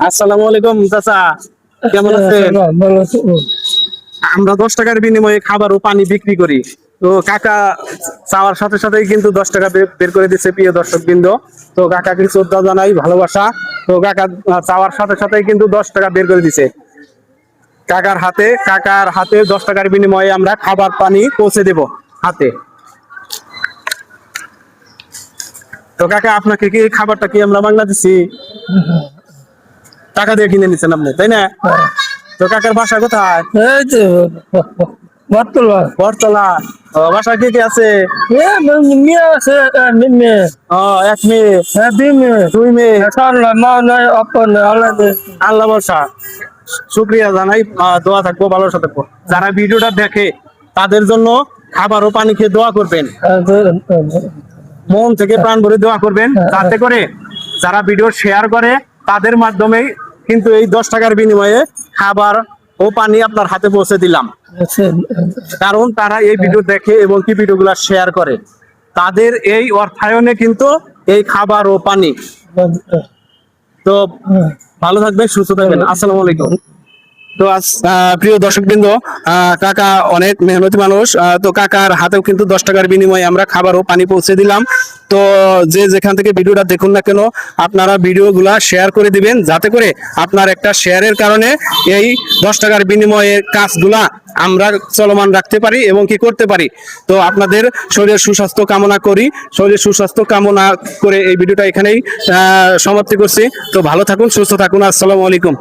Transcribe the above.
আসসালামু আলাইকুম চাচা, কেমন আছেন? আমরা 10 টাকার বিনিময়ে খাবার ও পানি বিক্রি করি। তো কাকা চাওয়ার সাথে সাথেই কিন্তু 10 টাকা বের করে দিচ্ছে প্রিয় দর্শক বৃন্দ। তো কাকাকে শ্রদ্ধা জানাই, ভালোবাসা। তো কাকা চাওয়ার সাথে সাথেই কিন্তু 10 টাকা বের করে দিছে কাকার হাতে 10 টাকার বিনিময়ে আমরা খাবার পানি পৌঁছে দেব হাতে। তো কাকা, আপনাকে কি খাবারটা কি আমরা বাংলা দিছি? টাকা দিয়ে কিনে নিচ্ছেন আপনি, তাই না? তো কাকার বাসা কোথায়? এই যে বটতলা বটতলা। ও, বাসায় কে কে আছে? মেয়ে আছে, মেয়ে ও, এক মেয়ে, 2 মেয়ে, 2 মেয়ে। মা নাই, অপ্পা নাই, আল্লাহ দেয়। আল্লাহ বর্ষা। শুক্রিয়া জানাই, দোয়া থাকবো, ভালোবাসা থাকবো। যারা ভিডিওটা দেখে তাদের জন্য খাবার ও পানি খেয়ে দোয়া করবেন, মন থেকে প্রাণ ভরে দোয়া করবেন, যাতে করে যারা ভিডিও শেয়ার করে তাদের মাধ্যমেই কিন্তু এই 10 টাকার বিনিময়ে খাবার ও পানি আপনার হাতে পৌঁছে দিলাম। কারণ তারা এই ভিডিও দেখে এবং কি ভিডিওগুলো শেয়ার করে, তাদের এই অর্থায়নে কিন্তু এই খাবার ও পানি। তো ভালো থাকবেন, সুস্থ থাকবেন। আসসালামু আলাইকুম। তো প্রিয় দর্শকবৃন্দ, কাকা অনেক মেহনতি মানুষ। তো কাকার হাতেও কিন্তু 10 টাকার বিনিময়ে আমরা খাবার ও পানি পৌঁছে দিলাম। তো যে যেখান থেকে ভিডিওটা দেখুন না কেন, আপনারা ভিডিওগুলা শেয়ার করে দিবেন, যাতে করে আপনার একটা শেয়ারের কারণে এই 10 টাকার বিনিময়ে কাজগুলা আমরা চলমান রাখতে পারি এবং কি করতে পারি। তো আপনাদের শরীরের সুস্বাস্থ্য কামনা করি, শরীরের সুস্বাস্থ্য কামনা করে এই ভিডিওটা এখানেই সমাপ্তি করছি। তো ভালো থাকুন, সুস্থ থাকুন। আসসালামু আলাইকুম।